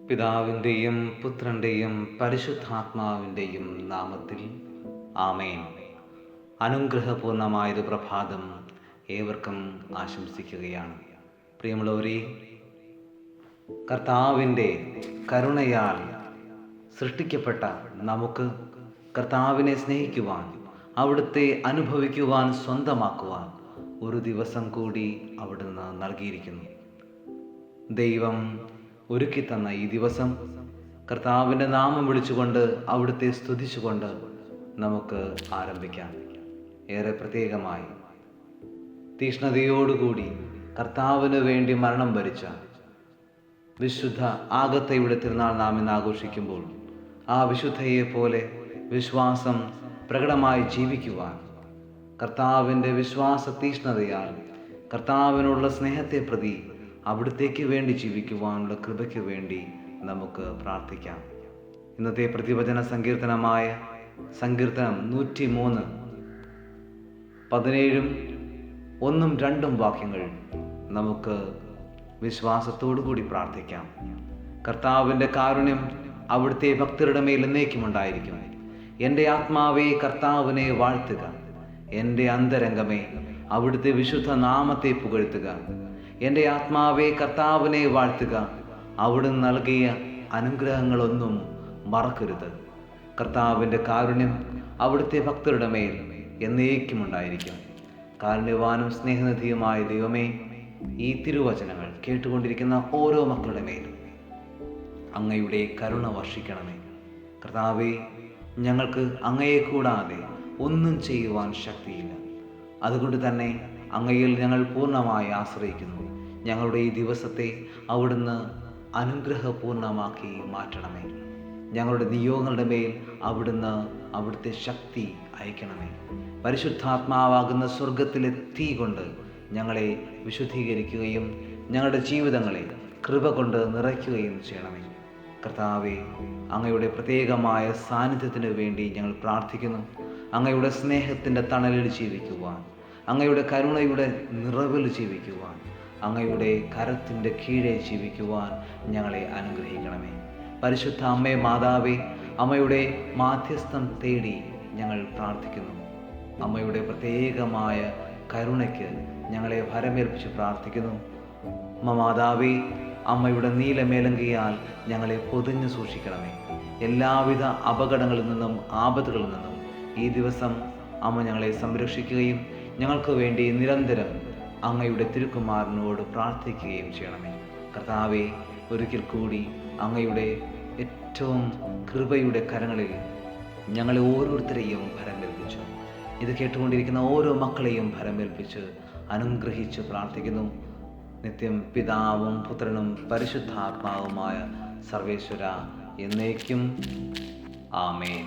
പിതാവിൻ്റെയും പുത്രൻ്റെയും പരിശുദ്ധാത്മാവിൻ്റെയും നാമത്തിൽ ആമേൻ. അനുഗ്രഹപൂർണമായൊരു പ്രഭാതം ഏവർക്കും ആശംസിക്കുകയാണ്. പ്രിയമുള്ളവരെ, കർത്താവിൻ്റെ കരുണയാൽ സൃഷ്ടിക്കപ്പെട്ട നമുക്ക് കർത്താവിനെ സ്നേഹിക്കുവാൻ, അവിടുത്തെ അനുഭവിക്കുവാൻ, സ്വന്തമാക്കുവാൻ ഒരു ദിവസം കൂടി അവിടുന്ന് നൽകിയിരിക്കുന്നു. ദൈവം ഒരുക്കി തന്ന ഈ ദിവസം കർത്താവിൻ്റെ നാമം വിളിച്ചുകൊണ്ട്, അവിടുത്തെ സ്തുതിച്ചുകൊണ്ട് നമുക്ക് ആരംഭിക്കാം. ഏറെ പ്രത്യേകമായി തീഷ്ണതയോടുകൂടി കർത്താവിന് വേണ്ടി മരണം വരിച്ച വിശുദ്ധ ആഗത്തയുടെ തിരുനാൾ നാം ഇന്ന് ആഘോഷിക്കുമ്പോൾ, ആ വിശുദ്ധയെ പോലെ വിശ്വാസം പ്രകടമായി ജീവിക്കുവാൻ, കർത്താവിൻ്റെ വിശ്വാസ തീഷ്ണതയാൽ കർത്താവിനുള്ള സ്നേഹത്തെ പ്രതി അവിടുത്തേക്ക് വേണ്ടി ജീവിക്കുവാനുള്ള കൃപയ്ക്ക് വേണ്ടി നമുക്ക് പ്രാർത്ഥിക്കാം. ഇന്നത്തെ പ്രതിവചന സങ്കീർത്തനമായ സങ്കീർത്തനം 103 17 1 2 വാക്യങ്ങൾ നമുക്ക് വിശ്വാസത്തോടു കൂടി പ്രാർത്ഥിക്കാം. കർത്താവിൻ്റെ കാരുണ്യം അവിടുത്തെ ഭക്തരുടെ മേൽ എന്നേക്കും ഉണ്ടായിരിക്കും. എൻ്റെ ആത്മാവേ കർത്താവിനെ വാഴ്ത്തുക, എൻ്റെ അന്തരംഗമേ അവിടുത്തെ വിശുദ്ധ നാമത്തെ പുകഴ്ത്തുക. എൻ്റെ ആത്മാവേ കർത്താവിനെ വാഴ്ത്തുക, അവിടുന്ന് നൽകിയ അനുഗ്രഹങ്ങളൊന്നും മറക്കരുത്. കർത്താവിൻ്റെ കാരുണ്യം അവിടുത്തെ ഭക്തരുടെ മേൽ എന്നേക്കും ഉണ്ടായിരിക്കും. കാരുണ്യവാനും സ്നേഹനിധിയുമായ ദൈവമേ, ഈ തിരുവചനങ്ങൾ കേട്ടുകൊണ്ടിരിക്കുന്ന ഓരോ മക്കളുടെ മേലും അങ്ങയുടെ കരുണ വർഷിക്കണമേ. കർത്താവേ, ഞങ്ങൾക്ക് അങ്ങയെ കൂടാതെ ഒന്നും ചെയ്യുവാൻ ശക്തിയില്ല. അതുകൊണ്ട് തന്നെ അങ്ങയിൽ ഞങ്ങൾ പൂർണ്ണമായി ആശ്രയിക്കുന്നു. ഞങ്ങളുടെ ഈ ദിവസത്തെ അവിടുന്ന് അനുഗ്രഹപൂർണമാക്കി മാറ്റണമേ. ഞങ്ങളുടെ നിയോഗങ്ങളുടെ മേൽ അവിടുന്ന് അവിടുത്തെ ശക്തി അയക്കണമേ. പരിശുദ്ധാത്മാവാകുന്ന സ്വർഗത്തിലെ തീ കൊണ്ട് ഞങ്ങളെ വിശുദ്ധീകരിക്കുകയും ഞങ്ങളുടെ ജീവിതങ്ങളെ കൃപ കൊണ്ട് നിറയ്ക്കുകയും ചെയ്യണമേ. കർത്താവേ, അങ്ങയുടെ പ്രത്യേകമായ സാന്നിധ്യത്തിന് വേണ്ടി ഞങ്ങൾ പ്രാർത്ഥിക്കുന്നു. അങ്ങയുടെ സ്നേഹത്തിൻ്റെ തണലിൽ ജീവിക്കുവാൻ, അങ്ങയുടെ കരുണയുടെ നിറവിൽ ജീവിക്കുവാൻ, അങ്ങയുടെ കരത്തിൻ്റെ കീഴെ ജീവിക്കുവാൻ ഞങ്ങളെ അനുഗ്രഹിക്കണമേ. പരിശുദ്ധ അമ്മേ മാതാവേ, അമ്മയുടെ മാധ്യസ്ഥം തേടി ഞങ്ങൾ പ്രാർത്ഥിക്കുന്നു. അമ്മയുടെ പ്രത്യേകമായ കരുണയ്ക്ക് ഞങ്ങളെ ഭരമേൽപ്പിച്ച് പ്രാർത്ഥിക്കുന്നു. അമ്മ മാതാവേ, അമ്മയുടെ നീലമേലങ്കിയാൽ ഞങ്ങളെ പൊതിഞ്ഞു സൂക്ഷിക്കണമേ. എല്ലാവിധ അപകടങ്ങളിൽ നിന്നും ആപത്തുകളിൽ നിന്നും ഈ ദിവസം അമ്മ ഞങ്ങളെ സംരക്ഷിക്കുകയും ഞങ്ങൾക്ക് വേണ്ടി നിരന്തരം അങ്ങയുടെ തിരുക്കുമാരനോട് പ്രാർത്ഥിക്കുകയും ചെയ്യണമേ. കർത്താവെ, ഒരിക്കൽ കൂടി അങ്ങയുടെ ഏറ്റവും കൃപയുടെ കരങ്ങളിൽ ഞങ്ങളെ ഓരോരുത്തരെയും ഭരമേൽപ്പിച്ചു. ഇത് കേട്ടുകൊണ്ടിരിക്കുന്ന ഓരോ മക്കളെയും ഭരമേൽപ്പിച്ച് അനുഗ്രഹിച്ച് പ്രാർത്ഥിക്കുന്നു. നിത്യം പിതാവും പുത്രനും പരിശുദ്ധാത്മാവുമായ സർവേശ്വര എന്നേക്കും ആമേൻ.